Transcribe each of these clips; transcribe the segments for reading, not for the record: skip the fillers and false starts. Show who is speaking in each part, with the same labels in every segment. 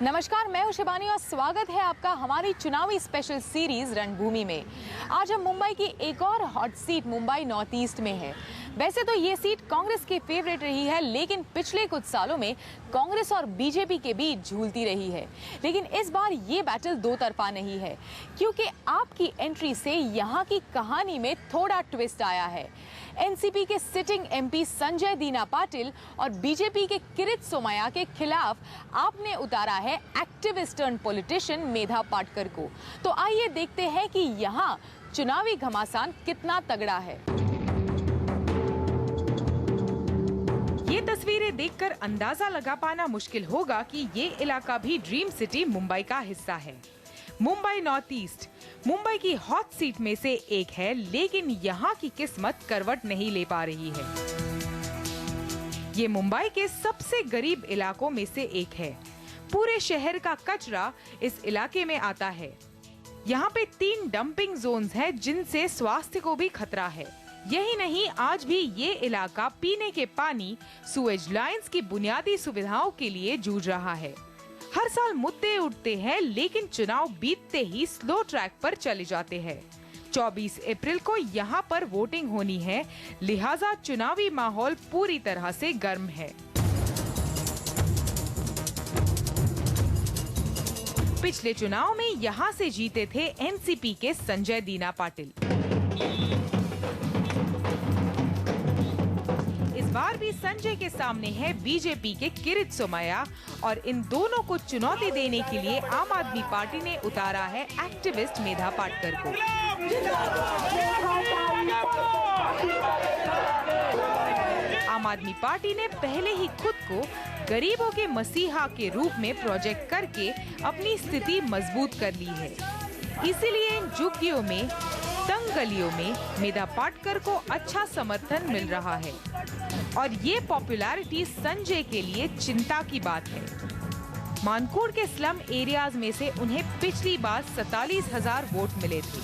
Speaker 1: नमस्कार, मैं हूं शिवानी और स्वागत है आपका हमारी चुनावी स्पेशल सीरीज रणभूमि में। आज हम मुंबई की एक और hot seat Mumbai north east में है। वैसे तो ये सीट कांग्रेस की फेवरेट रही है, लेकिन पिछले कुछ सालों में कांग्रेस और बीजेपी के बीच झूलती रही है। लेकिन इस बार ये बैटल दो तरफा नहीं है, क्योंकि आपकी एंट्री से यहाँ की कहानी में थोड़ा ट्विस्ट आया है। एनसीपी के सिटिंग एमपी संजय दीना पाटिल और बीजेपी के किरीट सोमैया के खिलाफ आपने उतारा है activist turn politician Medha Patkar को। तो आइए देखते हैं कि यहाँ चुनावी घमासान कितना तगड़ा है। ये तस्वीरें देखकर अंदाजा लगा पाना मुश्किल होगा कि ये इलाका भी ड्रीम सिटी मुंबई का हिस्सा है। मुंबई नॉर्थ ईस्ट मुंबई की हॉट सीट में से एक है, लेकिन यहाँ की किस्मत करवट नहीं ले पा रही है। ये मुंबई के सबसे गरीब इलाकों में से एक है। पूरे शहर का कचरा इस इलाके में आता है। यहाँ पे 3 डंपिंग जोन्स हैं, जिनसे स्वास्थ्य को भी खतरा है। यही नहीं, आज भी ये इलाका पीने के पानी, सुएज लाइंस की बुनियादी सुविधाओं के लिए जूझ रहा है। हर साल मुद्दे उठते हैं, लेकिन चुनाव बीतते ही स्लो ट्रैक पर चले जाते हैं। 24 अप्रैल को यहाँ पर वोटिंग होनी है, लिहाजा चुनावी माहौल पूरी तरह से गर्म है। पिछले चुनाव में यहाँ से जीते थे एनसीपी के संजय दीना पाटिल। इस बार भी संजय के सामने है बीजेपी के किरीट सोमैया, और इन दोनों को चुनौती देने के लिए आम आदमी पार्टी ने उतारा है एक्टिविस्ट मेधा पाटकर को। आम आदमी पार्टी ने पहले ही खुद को गरीबों के मसीहा के रूप में प्रोजेक्ट करके अपनी स्थिति मजबूत कर ली है। इसीलिए इन झुग्गियों में, तंग गलियों में मेधा पाटकर को अच्छा समर्थन मिल रहा है, और ये पॉपुलैरिटी संजय के लिए चिंता की बात है। मानकोड़ के स्लम एरियाज में से उन्हें पिछली बार 47,000 वोट मिले थे।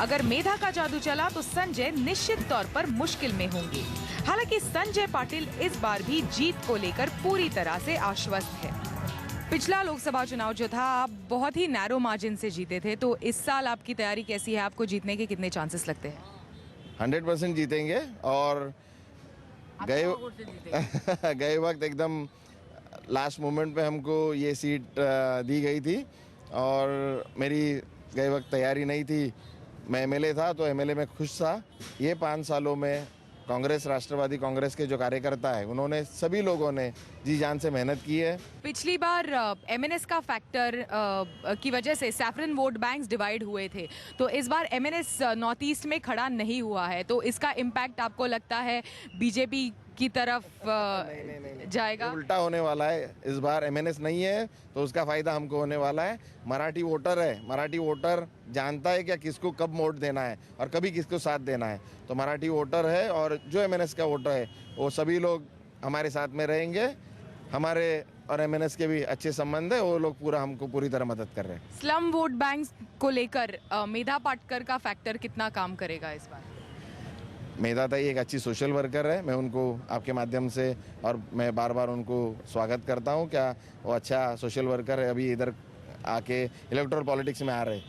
Speaker 1: अगर मेधा का जादू चला तो संजय निश्चित तौर पर मुश्किल में होंगे। हालांकि संजय पाटिल इस बार भी जीत को लेकर पूरी तरह से आश्वस्त है। पिछला लोकसभा चुनाव जो था, आप बहुत ही नैरो मार्जिन से जीते थे, तो इस साल आपकी तैयारी कैसी है? आपको जीतने के कितने चांसेस लगते हैं?
Speaker 2: 100% जीतेंगे, और गए वक्त एकदम लास्ट मोमेंट पे हमको ये सीट दी गई थी, और मेरी गए वक्त तैयारी नहीं थी। मैं एमएलए था, तो एमएलए में खुश था। ये 5 सालों में कांग्रेस, राष्ट्रवादी कांग्रेस के जो कार्यकर्ता है, उन्होंने, सभी लोगों ने जी जान से मेहनत की है।
Speaker 1: पिछली बार एमएनएस का फैक्टर की वजह से सैफरन वोट बैंक्स डिवाइड हुए थे, तो इस बार एमएनएस नॉर्थ ईस्ट में खड़ा नहीं हुआ है, तो इसका इम्पैक्ट आपको लगता है बीजेपी की तरफ जाएगा?
Speaker 2: उल्टा होने वाला है। इस बार एमएनएस नहीं है, तो उसका फायदा हमको होने वाला है। मराठी वोटर है, मराठी वोटर जानता है क्या किसको कब वोट देना है और कभी किसको साथ देना है। तो मराठी वोटर है, और जो एमएनएस का वोटर है, वो सभी लोग हमारे साथ में रहेंगे। हमारे और एमएनएस के भी अच्छे संबंध है, वो लोग पूरा हमको पूरी तरह मदद कर रहे हैं।
Speaker 1: स्लम वोट बैंक्स को लेकर मेधा पाटकर का फैक्टर कितना काम करेगा इस बार?
Speaker 2: मेधा ताई एक अच्छी सोशल वर्कर है। मैं उनको आपके माध्यम से, और मैं बार बार उनको स्वागत करता हूं, क्या वो अच्छा सोशल वर्कर है। अभी इधर आके इलेक्टोरल पॉलिटिक्स में आ रहे,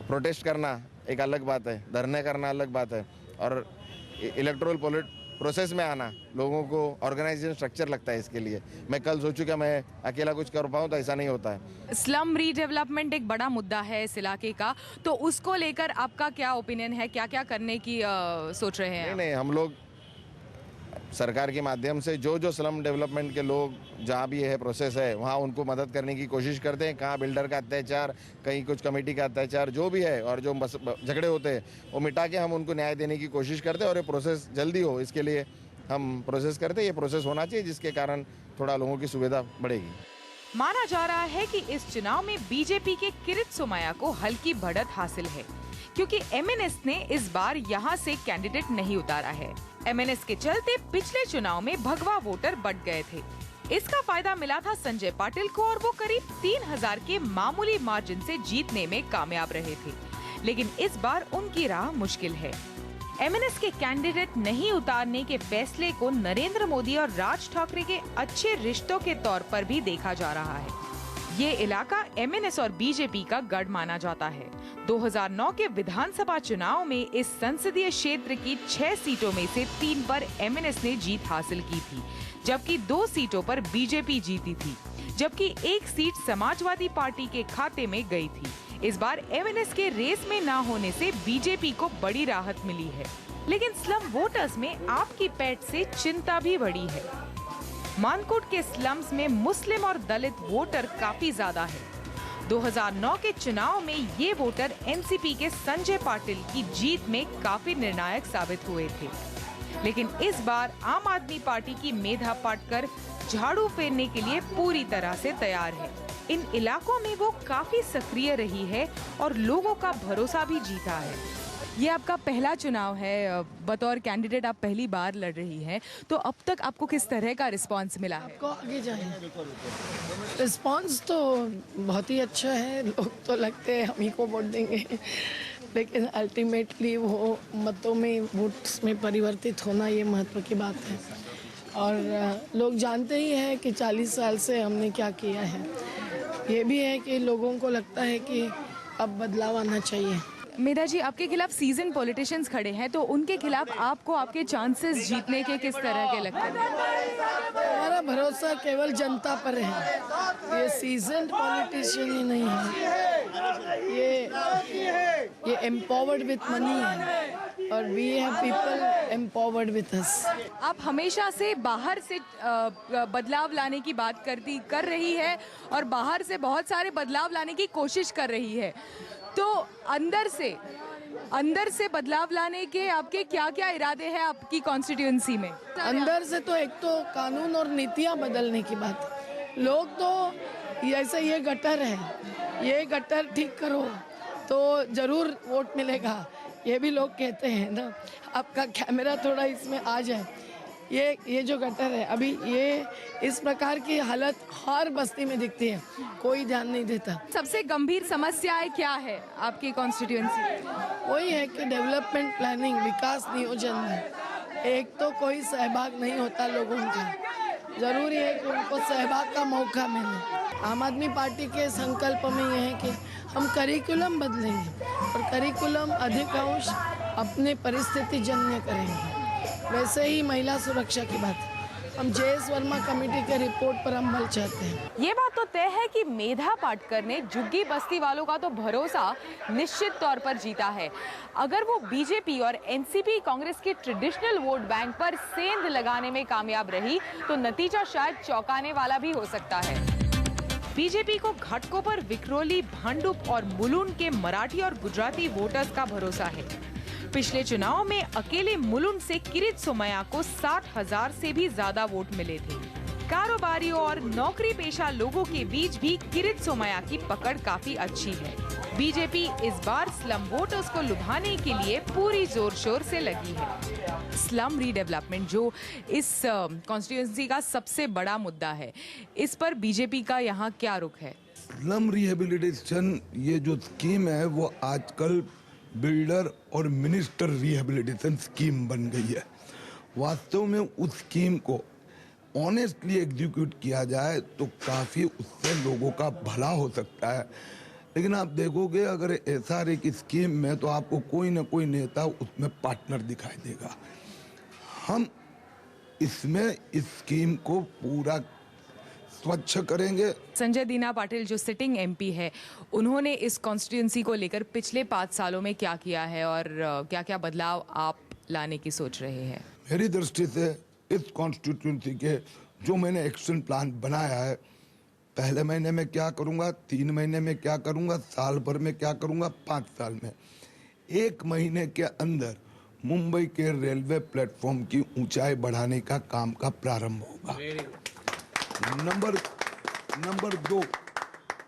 Speaker 2: प्रोटेस्ट करना एक अलग बात है, धरने करना अलग बात है, और इलेक्टोरल प्रोसेस में आना, लोगों को ऑर्गेनाइजेशन स्ट्रक्चर लगता है। इसके लिए मैं कल सोचूं कि मैं अकेला कुछ कर पाऊं, तो ऐसा नहीं होता है।
Speaker 1: स्लम रीडेवलपमेंट एक बड़ा मुद्दा है इस इलाके का, तो उसको लेकर आपका क्या ओपिनियन है? क्या क्या करने की सोच रहे हैं?
Speaker 2: नहीं, हम लोग सरकार के माध्यम से जो स्लम डेवलपमेंट के लोग जहाँ भी है प्रोसेस है, वहाँ उनको मदद करने की कोशिश करते हैं। कहाँ बिल्डर का अत्याचार, कहीं कुछ कमेटी का अत्याचार, जो भी है, और जो झगड़े होते हैं, वो मिटा के हम उनको न्याय देने की कोशिश करते हैं, और ये प्रोसेस जल्दी हो, इसके लिए हम प्रोसेस करते हैं। ये प्रोसेस होना चाहिए, जिसके कारण थोड़ा लोगों की सुविधा बढ़ेगी।
Speaker 1: माना जा रहा है कि इस चुनाव में बीजेपी के किरीट सोमैया को हल्की बढ़त हासिल है, क्योंकि एमएनएस ने इस बार यहाँ से कैंडिडेट नहीं उतारा है। एमएनएस के चलते पिछले चुनाव में भगवा वोटर बढ़ गए थे। इसका फायदा मिला था संजय पाटिल को, और वो करीब 3,000 के मामूली मार्जिन से जीतने में कामयाब रहे थे। लेकिन इस बार उनकी राह मुश्किल है। एमएनएस के कैंडिडेट नहीं उतारने के फैसले को नरेंद्र मोदी और राज ठाकरे के अच्छे रिश्तों के तौर पर भी देखा जा रहा है। ये इलाका एमएनएस और बीजेपी का गढ़ माना जाता है। 2009 के विधानसभा चुनाव में इस संसदीय क्षेत्र की 6 सीटों में से 3 पर एमएनएस ने जीत हासिल की थी, जबकि 2 सीटों पर बीजेपी जीती थी, जबकि 1 सीट समाजवादी पार्टी के खाते में गई थी। इस बार एमएनएस के रेस में ना होने से बीजेपी को बड़ी राहत मिली है, लेकिन स्लम वोटर्स में आपकी पैठ से चिंता भी बढ़ी है। मानकोट के स्लम्स में मुस्लिम और दलित वोटर काफी ज्यादा है। 2009 के चुनाव में ये वोटर एनसीपी के संजय पाटिल की जीत में काफी निर्णायक साबित हुए थे, लेकिन इस बार आम आदमी पार्टी की मेधा पाटकर झाड़ू फेरने के लिए पूरी तरह से तैयार है। इन इलाकों में वो काफी सक्रिय रही है और लोगों का भरोसा भी जीता है। ये आपका पहला चुनाव है, बतौर कैंडिडेट आप पहली बार लड़ रही हैं, तो अब तक आपको किस तरह का रिस्पांस मिला है?
Speaker 3: आपको आगे जाए रिस्पांस तो बहुत ही अच्छा है। लोग तो लगते हैं हम ही को वोट देंगे, लेकिन अल्टीमेटली वो मतों में वोट्स में परिवर्तित होना ये महत्व की बात है। और लोग जानते ही हैं कि 40 साल से हमने क्या किया है। ये भी है कि लोगों को लगता है कि अब बदलाव आना चाहिए।
Speaker 1: मेधा जी, आपके खिलाफ सीजन पॉलिटिशियंस खड़े हैं, तो उनके खिलाफ आपको आपके चांसेस जीतने के किस तरह के लगते हैं?
Speaker 3: हमारा भरोसा केवल जनता पर है। ये सीजन पॉलिटिशियन ही नहीं है, ये एम्पावर्ड विथ मनी है और we have people empowered with us.
Speaker 1: आप हमेशा से बाहर से बदलाव लाने की बात कर रही है और बाहर से बहुत सारे बदलाव लाने की कोशिश कर रही है, तो अंदर से बदलाव लाने के आपके क्या-क्या इरादे हैं आपकी कॉन्स्टिट्यूएंसी में?
Speaker 3: अंदर से तो एक तो कानून और नीतियां बदलने की बात है। लोग तो ऐसे ये गटर है, ये गटर ठीक करो तो जरूर वोट मिलेगा, ये भी लोग कहते हैं ना। आपका कैमरा थोड़ा इसमें आ जाए, ये जो गटर है अभी, ये इस प्रकार की हालत हर बस्ती में दिखती है, कोई ध्यान नहीं देता।
Speaker 1: सबसे गंभीर समस्याएं क्या है आपकी कॉन्स्टिट्यूएंसी?
Speaker 3: वही है कि डेवलपमेंट प्लानिंग, विकास नियोजन में एक तो कोई सहभाग नहीं होता लोगों का। जरूरी है कि उनको सहभाग का मौका मिले। आम आदमी पार्टी के संकल्प में यह है कि हम करिकुलम बदलेंगे और करिकुलम अधिकांश अपने परिस्थिति जन्य करेंगे। वैसे ही महिला सुरक्षा की बात है, हम जेएस वर्मा कमेटी के रिपोर्ट पर अमल चाहते हैं।
Speaker 1: ये बात तो तय है कि मेधा पाटकर ने झुग्गी बस्ती वालों का तो भरोसा निश्चित तौर पर जीता है। अगर वो बीजेपी और एनसीपी कांग्रेस के ट्रेडिशनल वोट बैंक पर सेंध लगाने में कामयाब रही तो नतीजा शायद चौंकाने वाला भी हो सकता है। बीजेपी को घाटकों पर विक्रोली, भांडुप और मुलुंड के मराठी और गुजराती वोटर्स का भरोसा है। पिछले चुनाव में अकेले मुलुंड से किरीट सोमैया को 60,000 से भी ज्यादा वोट मिले थे। कारोबारियों और नौकरी पेशा लोगों के बीच भी किरीट सोमैया की पकड़ काफी अच्छी है। बीजेपी इस बार स्लम वोटर्स को लुभाने के लिए पूरी जोर शोर से लगी है। स्लम रीडेवलपमेंट जो इस कॉन्स्टिट्यूएंसी का सबसे बड़ा मुद्दा है, इस पर बीजेपी का यहाँ क्या रुख है?
Speaker 4: स्लम रिहेबिलिटेशन ये जो स्कीम है वो आजकल बिल्डर और मिनिस्टर रिहेबिलिटेशन स्कीम बन गई है। वास्तव में उस स्कीम को ऑनेस्टली एग्जीक्यूट किया जाए तो काफ़ी उससे लोगों का भला हो सकता है, लेकिन आप देखोगे अगर एसआरए की स्कीम में तो आपको कोई ना कोई नेता उसमें पार्टनर दिखाई देगा। हम इसमें इस स्कीम को पूरा स्वच्छ करेंगे।
Speaker 1: संजय दीना पाटिल जो सिटिंग एमपी है, उन्होंने इस कॉन्स्टिट्यूएंसी को लेकर पिछले 5 सालों में क्या किया है और क्या-क्या बदलाव आप लाने की सोच रहे हैं?
Speaker 4: मेरी दृष्टि से इस कॉन्स्टिट्यूएंसी के जो मैंने एक्शन प्लान बनाया है, पहले महीने में क्या करूंगा, 3 महीने में क्या करूंगा, साल भर में क्या करूंगा, 5 साल में, 1 महीने के अंदर मुंबई के रेलवे प्लेटफॉर्म की ऊंचाई बढ़ाने का काम का प्रारंभ होगा। नंबर 2,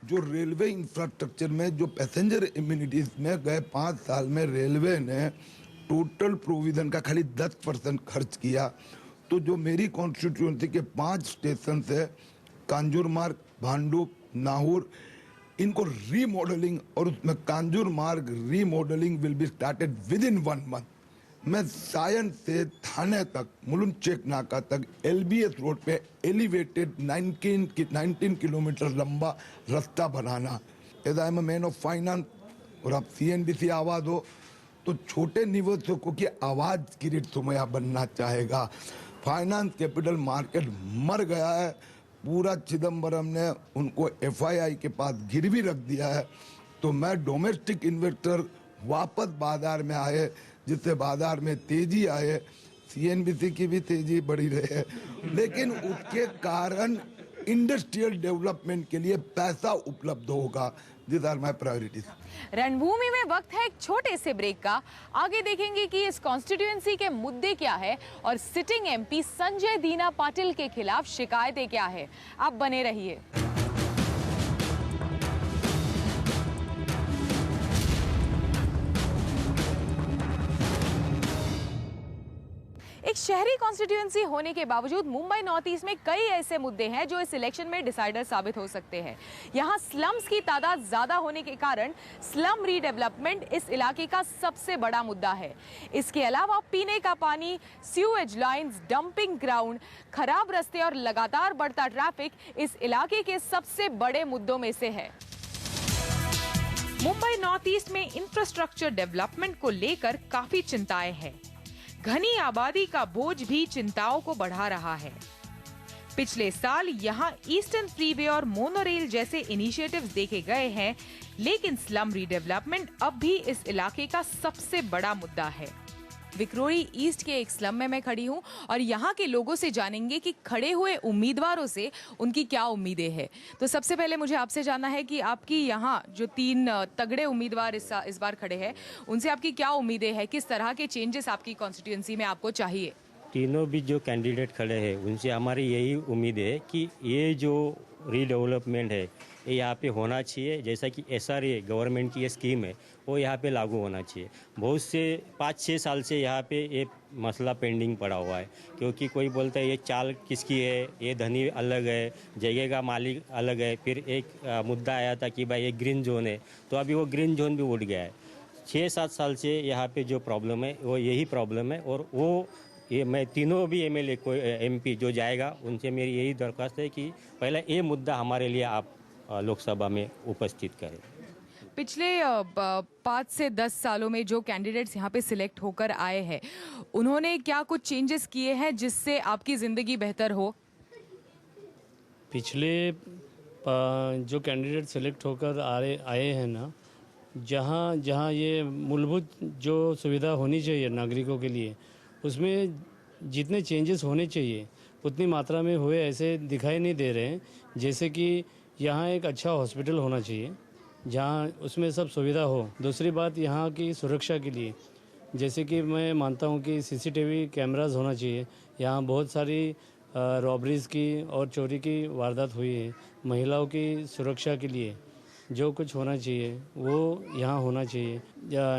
Speaker 4: जो रेलवे इंफ्रास्ट्रक्चर में जो पैसेंजर इम्यूनिटीज में गए 5 साल में रेलवे ने टोटल प्रोविजन का खाली 10% खर्च किया, तो जो मेरी कॉन्स्टिट्यूएंसी के 5 स्टेशन है, कांजूर मार्ग, भांडुप, नाहूर, इनको रीमॉडलिंग और उसमें कांजूर मार्ग remodelling will be started with in 1 month. मैं सायन से थाने तक, मुलुंड चेक नाका तक LBS रोड पे एलिवेटेड 19 किलोमीटर लंबा रास्ता बनाना। As I am man of finance और आप CNBC आवाज हो तो छोटे निवेशकों की आवाज किरीट सोमैया बनना चाहेगा। फाइनेंस कैपिटल मार्केट मर गया है, पूरा चिदम्बरम ने उनको FII के पास गिरवी रख दिया है। तो मैं डोमेस्टिक इन्वेस्टर वापस बाजार में आए, जिससे बाजार में तेजी आए, CNBC की भी तेजी बढ़ी रहे, लेकिन उसके कारण इंडस्ट्रियल डेवलपमेंट के लिए पैसा उपलब्ध होगा। This are my priorities.
Speaker 5: रणभूमि में वक्त है एक छोटे से ब्रेक का। आगे देखेंगे कि इस कॉन्स्टिट्यूएंसी के मुद्दे क्या है और सिटिंग MP संजय दीना पाटिल के खिलाफ शिकायतें क्या है। आप बने रहिए। एक शहरी कॉन्स्टिट्यूएंसी होने के बावजूद मुंबई नॉर्थ ईस्ट में कई ऐसे मुद्दे हैं जो इस इलेक्शन में डिसाइडर साबित हो सकते हैं। यहां स्लम्स की तादाद ज्यादा होने के कारण स्लम रीडेवलपमेंट इस इलाके का सबसे बड़ा मुद्दा है। इसके अलावा पीने का पानी, सीवेज लाइंस, डंपिंग ग्राउंड, खराब रास्ते और लगातार बढ़ता ट्रैफिक इस इलाके के सबसे बड़े मुद्दों में से है।
Speaker 1: मुंबई नॉर्थ ईस्ट में इंफ्रास्ट्रक्चर डेवलपमेंट को लेकर काफी चिंताएं हैं। घनी आबादी का बोझ भी चिंताओं को बढ़ा रहा है। पिछले साल यहां ईस्टर्न फ्रीवे और मोनोरेल जैसे इनिशिएटिव्स देखे गए हैं, लेकिन स्लम रीडेवलपमेंट अब भी इस इलाके का सबसे बड़ा मुद्दा है।
Speaker 5: विक्रोली ईस्ट के एक स्लम में मैं खड़ी हूं और यहाँ के लोगों से जानेंगे कि खड़े हुए उम्मीदवारों से उनकी क्या उम्मीदें हैं। तो सबसे पहले मुझे आपसे जानना है कि आपकी यहाँ जो 3 तगड़े उम्मीदवार इस बार खड़े हैं, उनसे आपकी क्या उम्मीदें हैं, किस तरह के चेंजेस आपकी कॉन्स्टिट्यूएंसी में आपको चाहिए?
Speaker 6: तीनों भी जो कैंडिडेट खड़े हैं उनसे हमारी यही उम्मीद है कि ये जो रीडेवलपमेंट है ये यहाँ पे होना चाहिए। जैसा कि SRA गवर्नमेंट की ये स्कीम है वो यहाँ पे लागू होना चाहिए। बहुत से 5-6 साल से यहाँ पे ये मसला पेंडिंग पड़ा हुआ है, क्योंकि कोई बोलता है ये चाल किसकी है, ये धनी अलग है, जगह का मालिक अलग है। फिर एक मुद्दा आया था कि भाई ये ग्रीन जोन है, तो अभी वो ग्रीन जोन भी उठ गया है। 6-7 साल से यहाँ पे जो प्रॉब्लम है वो यही प्रॉब्लम है। और वो ये मैं तीनों भी MLA को MP जो जाएगा उनसे मेरी यही दरख्वास्त है कि पहले ये मुद्दा हमारे लिए आप लोकसभा में उपस्थित करें।
Speaker 5: पिछले 5 से 10 सालों में जो कैंडिडेट्स यहाँ पे सिलेक्ट होकर आए हैं, उन्होंने क्या कुछ चेंजेस किए हैं जिससे आपकी ज़िंदगी बेहतर हो?
Speaker 7: पिछले जो कैंडिडेट सिलेक्ट होकर आए हैं ना, जहाँ जहाँ ये मूलभूत जो सुविधा होनी चाहिए नागरिकों के लिए, उसमें जितने चेंजेस होने चाहिए उतनी मात्रा में हुए ऐसे दिखाई नहीं दे रहे हैं। जैसे कि यहाँ एक अच्छा हॉस्पिटल होना चाहिए जहाँ उसमें सब सुविधा हो। दूसरी बात यहाँ की सुरक्षा के लिए, जैसे कि मैं मानता हूँ कि CCTV कैमरास होना चाहिए। यहाँ बहुत सारी रॉबरीज़ की और चोरी की वारदात हुई है। महिलाओं की सुरक्षा के लिए जो कुछ होना चाहिए वो यहाँ होना चाहिए।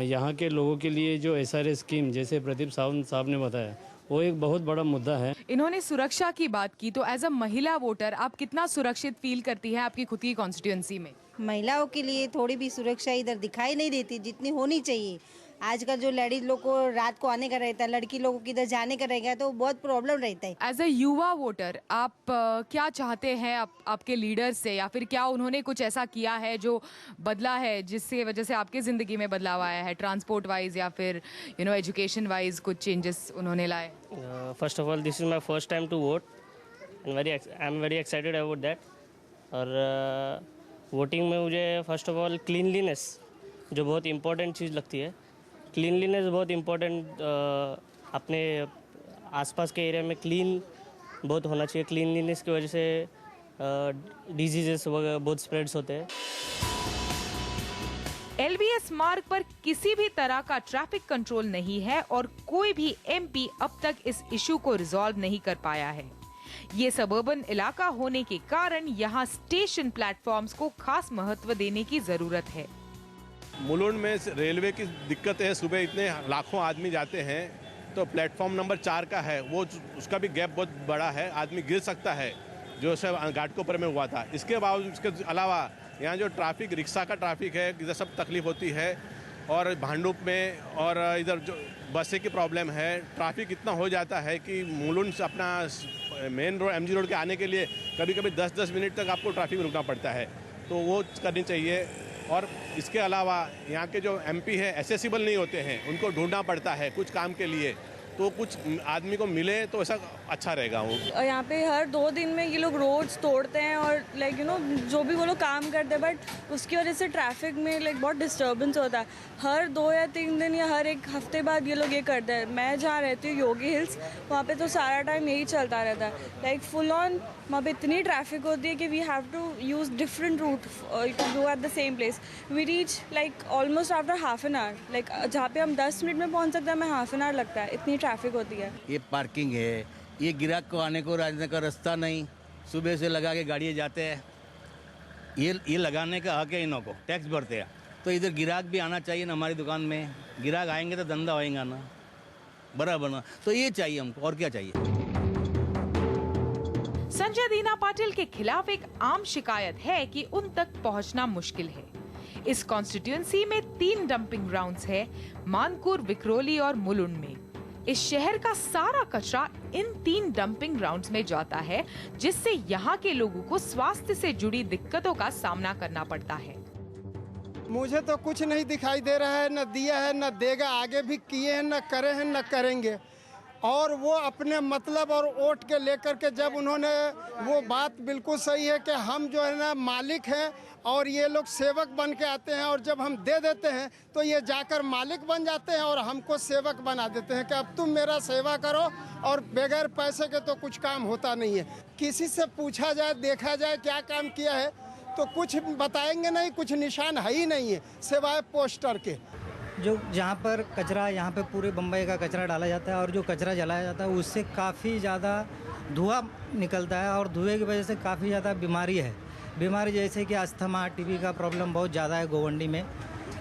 Speaker 7: यहाँ के लोगों के लिए जो SRA स्कीम, जैसे प्रदीप सावंत साहब ने बताया, वो एक बहुत बड़ा मुद्दा है।
Speaker 5: इन्होंने सुरक्षा की बात की, तो एज अ महिला वोटर आप कितना सुरक्षित फील करती है आपकी खुद की कॉन्स्टिट्यूएंसी में?
Speaker 8: महिलाओं के लिए थोड़ी भी सुरक्षा इधर दिखाई नहीं देती जितनी होनी चाहिए। आजकल जो लेडीज लोग को रात को आने का रहता है, लड़की लोगों को इधर जाने का रहेगा, तो बहुत प्रॉब्लम रहता है।
Speaker 5: एज अ युवा वोटर आप क्या चाहते हैं आपके लीडर से, या फिर क्या उन्होंने कुछ ऐसा किया है जो बदला है जिससे वजह से आपकी ज़िंदगी में बदलाव आया है, ट्रांसपोर्ट वाइज या फिर एजुकेशन वाइज कुछ चेंजेस उन्होंने लाए?
Speaker 9: First of all this is my first time to vote and I am very excited about that. और वोटिंग में मुझे फर्स्ट ऑफ ऑल क्लीनलीनेस जो बहुत इम्पोर्टेंट चीज़ लगती है। क्लीनलीनेस बहुत इम्पोर्टेंट, अपने आसपास के एरिया में क्लीन बहुत होना चाहिए। क्लीनलीनेस की वजह से डिजीजेस वगैरह बहुत स्प्रेड्स होते हैं।
Speaker 1: LBS मार्ग पर किसी भी तरह का ट्रैफिक कंट्रोल नहीं है और कोई भी MP अब तक इस इशू को रिजॉल्व नहीं कर पाया है। ये सबर्बन इलाका होने के कारण यहाँ स्टेशन प्लेटफॉर्म्स को खास महत्व देने की जरूरत है।
Speaker 10: मुलुंड में रेलवे की दिक्कत है, सुबह इतने लाखों आदमी जाते हैं, तो प्लेटफॉर्म नंबर 4 का है वो, उसका भी गैप बहुत बड़ा है, आदमी गिर सकता है, जो सब घाटकोपर में हुआ था। इसके बावजूद, इसके अलावा यहाँ जो ट्रैफिक, रिक्शा का ट्रैफिक है, इधर सब तकलीफ होती है। और भांडुप में और इधर जो बसें की प्रॉब्लम है, ट्रैफिक इतना हो जाता है कि मुलुंड से अपना मेन रोड MG रोड के आने के लिए कभी कभी 10-10 मिनट तक आपको ट्रैफिक में रुकना पड़ता है, तो वो करनी चाहिए। और इसके अलावा यहाँ के जो MP है एक्सेसिबल नहीं होते हैं, उनको ढूंढना पड़ता है कुछ काम के लिए, तो कुछ आदमी को मिले तो ऐसा अच्छा रहेगा। वो
Speaker 11: यहाँ पे हर 2 दिन में ये लोग रोड्स तोड़ते हैं और लाइक यू नो जो भी वो लोग काम करते हैं, बट उसकी वजह से ट्रैफिक में लाइक बहुत डिस्टर्बेंस होता है। हर 2 या 3 दिन या हर 1 हफ्ते बाद ये लोग ये करते हैं। मैं जहाँ रहती हूँ योगी हिल्स, वहाँ पे तो सारा टाइम यही चलता रहता है, लाइक फुल ऑन वहाँ पे इतनी ट्रैफिक होती है कि we have to use different route to go at the same place. We reach like almost after half an hour, like जहाँ पे हम 10 मिनट में पहुँच सकते हैं, हमें हाफ एन आवर लगता है, इतनी ट्रैफिक होती है।
Speaker 12: ये पार्किंग है, ये ग्राहक को आने को राजने का रास्ता नहीं, सुबह से लगा के गाड़ियाँ जाते हैं, ये लगाने का हक है, इन्हों को टैक्स भरते हैं, तो इधर ग्राहक भी आना चाहिए ना हमारी दुकान में। ग्राहक आएंगे तो धंधा होएगा ना, बराबर ना, तो ये चाहिए हमको, और क्या चाहिए।
Speaker 1: संजय दीना पाटिल के खिलाफ एक आम शिकायत है कि उन तक पहुंचना मुश्किल है। इस कॉन्स्टिट्यूएंसी में 3 डंपिंग ग्राउंड्स है, मानकुर, विक्रोली और मुलुंड में। इस शहर का सारा कचरा इन 3 डंपिंग ग्राउंड्स में जाता है, जिससे यहाँ के लोगों को स्वास्थ्य से जुड़ी दिक्कतों का सामना करना पड़ता है।
Speaker 13: मुझे तो कुछ नहीं दिखाई दे रहा है, न दिया है न देगा, आगे भी किए हैं न करे हैं न करेंगे। और वो अपने मतलब और वोट के लेकर के जब उन्होंने, वो बात बिल्कुल सही है कि हम जो है ना मालिक हैं और ये लोग सेवक बन के आते हैं, और जब हम दे देते हैं तो ये जाकर मालिक बन जाते हैं और हमको सेवक बना देते हैं कि अब तुम मेरा सेवा करो, और बगैर पैसे के तो कुछ काम होता नहीं है। किसी से पूछा जाए, देखा जाए क्या काम किया है, तो कुछ बताएंगे नहीं, कुछ निशान है ही नहीं है सिवाय पोस्टर के।
Speaker 14: जो जहाँ पर कचरा, यहाँ पे पूरे बम्बई का कचरा डाला जाता है, और जो कचरा जलाया जाता है उससे काफ़ी ज़्यादा धुआं निकलता है, और धुएं की वजह से काफ़ी ज़्यादा बीमारी है। बीमारी जैसे कि अस्थमा, टीबी का प्रॉब्लम बहुत ज़्यादा है गोवंडी में।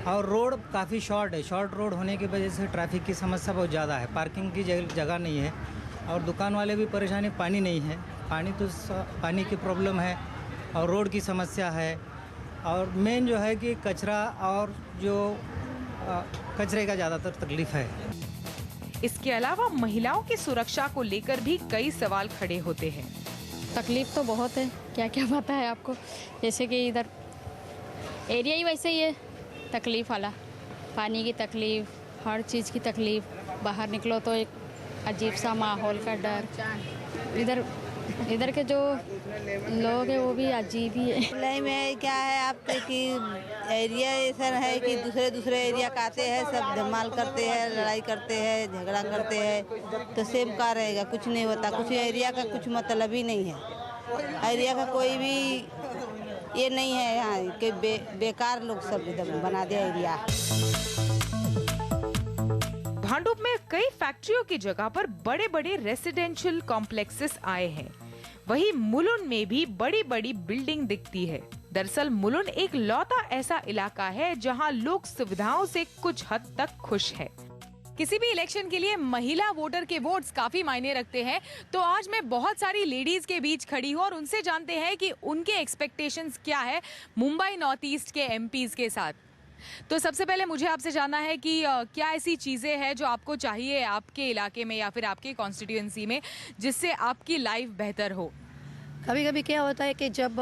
Speaker 14: और रोड काफ़ी शॉर्ट है, शॉर्ट रोड होने की वजह से ट्रैफिक की समस्या बहुत ज़्यादा है, पार्किंग की जगह नहीं है, और दुकान वाले भी परेशानी, पानी नहीं है, पानी की प्रॉब्लम है, और रोड की समस्या है, और मेन जो है कि कचरा, और जो कचरे का ज़्यादातर तकलीफ है।
Speaker 1: इसके अलावा महिलाओं की सुरक्षा को लेकर भी कई सवाल खड़े होते हैं।
Speaker 15: तकलीफ तो बहुत है, क्या क्या पता है आपको, जैसे कि इधर एरिया ही वैसे ही है, तकलीफ वाला, पानी की तकलीफ, हर चीज़ की तकलीफ, बाहर निकलो तो एक अजीब सा माहौल का डर, इधर के जो लोग हैं वो भी अजीब ही है।
Speaker 8: जुलाई में क्या है आप कि एरिया ऐसा है कि दूसरे एरिया का आते हैं, सब धमाल करते हैं, लड़ाई करते हैं, झगड़ा करते हैं, तो सेम का रहेगा, कुछ नहीं होता, कुछ एरिया का कुछ मतलब ही नहीं है। एरिया का कोई भी ये नहीं है यहाँ कि बेकार लोग सब एकदम बना दिया एरिया।
Speaker 1: भांडुप में कई फैक्ट्रियों की जगह पर बड़े बड़े रेसिडेंशियल कॉम्प्लेक्सेस आए हैं। वहीं मुलुंड में भी बड़ी बड़ी बिल्डिंग दिखती है। दरअसल मुलुंड एक लौता ऐसा इलाका है जहां लोग सुविधाओं से कुछ हद तक खुश है।
Speaker 5: किसी भी इलेक्शन के लिए महिला वोटर के वोट्स काफी मायने रखते हैं, तो आज मैं बहुत सारी लेडीज के बीच खड़ी हूँ और उनसे जानते हैं कि उनके एक्सपेक्टेशंस क्या है मुंबई नॉर्थ ईस्ट के एमपीज के साथ। तो सबसे पहले मुझे आपसे जानना है कि क्या ऐसी चीज़ें हैं जो आपको चाहिए आपके इलाके में या फिर आपके कॉन्स्टिट्यूएंसी में, जिससे आपकी लाइफ बेहतर हो।
Speaker 16: कभी कभी क्या होता है कि जब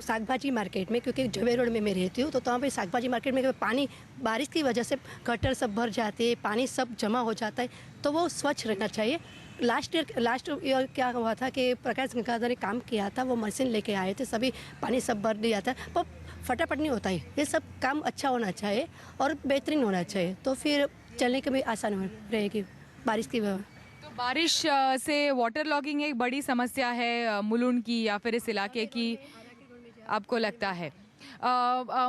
Speaker 16: सागभाजी मार्केट में, क्योंकि जवे रोड में मैं रहती हूँ, तो वहाँ पे सागभाजी मार्केट में पानी, बारिश की वजह से गटर सब भर जाते हैं, पानी सब जमा हो जाता है, तो वो स्वच्छ रहना चाहिए। लास्ट ईयर क्या हुआ था कि प्रकाश गंगाधर ने काम किया था, वो मशीन लेके आए थे, सभी पानी सब भर दिया था, पर फटाफट नहीं होता है। ये सब काम अच्छा होना चाहिए और बेहतरीन होना चाहिए, तो फिर चलने की भी आसान रहेगी बारिश की वजह।
Speaker 5: तो बारिश से वाटर लॉगिंग एक बड़ी समस्या है मुलुंड की या फिर इस इलाके की, आपको लगता है?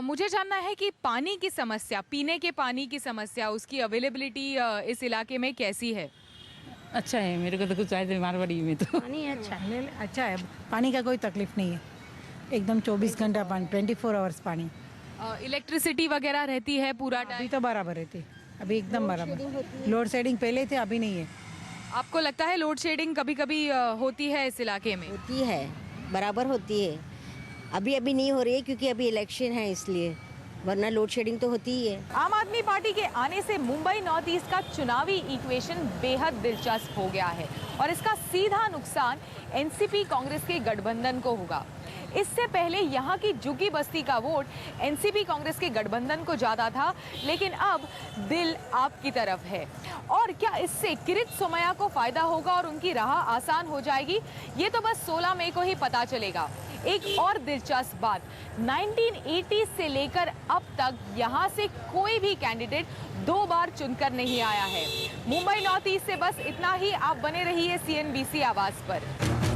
Speaker 5: मुझे जानना है कि पानी की समस्या, पीने के पानी की समस्या, उसकी अवेलेबिलिटी इस इलाके में कैसी है?
Speaker 17: अच्छा है, मेरे को तो कुछ आए बीमार पड़ी में तो पानी अच्छा है, पानी का कोई तकलीफ नहीं है, एकदम 24 घंटा पानी, 24 आवर्स पानी।
Speaker 5: इलेक्ट्रिसिटी वगैरह रहती है पूरा टाइम?
Speaker 17: अभी तो बराबर रहती है, अभी एकदम बराबर। लोड शेडिंग पहले थे, अभी नहीं है।
Speaker 5: आपको लगता है लोड शेडिंग कभी कभी होती है इस इलाके में?
Speaker 8: होती है, बराबर होती है, अभी नहीं हो रही है क्योंकि अभी इलेक्शन है, इसलिए
Speaker 18: वरना लोड शेडिंग तो होती ही है।
Speaker 5: आम आदमी पार्टी के आने से मुंबई नॉर्थ ईस्ट का चुनावी इक्वेशन बेहद दिलचस्प हो गया है और इसका सीधा नुकसान एनसीपी कांग्रेस के गठबंधन को होगा। इससे पहले यहाँ की जुगी बस्ती का वोट एनसीपी कांग्रेस के गठबंधन को जाता था, लेकिन अब दिल आपकी तरफ है। और क्या इससे किरीट सोमैया को फायदा होगा और उनकी राह आसान हो जाएगी, ये तो बस 16 मई को ही पता चलेगा। एक और दिलचस्प बात, 1980 से लेकर अब तक यहाँ से कोई भी कैंडिडेट 2 बार चुनकर नहीं आया है। मुंबई नॉर्थ ईस्ट से बस इतना ही। आप बने रहिए CNBC आवाज पर।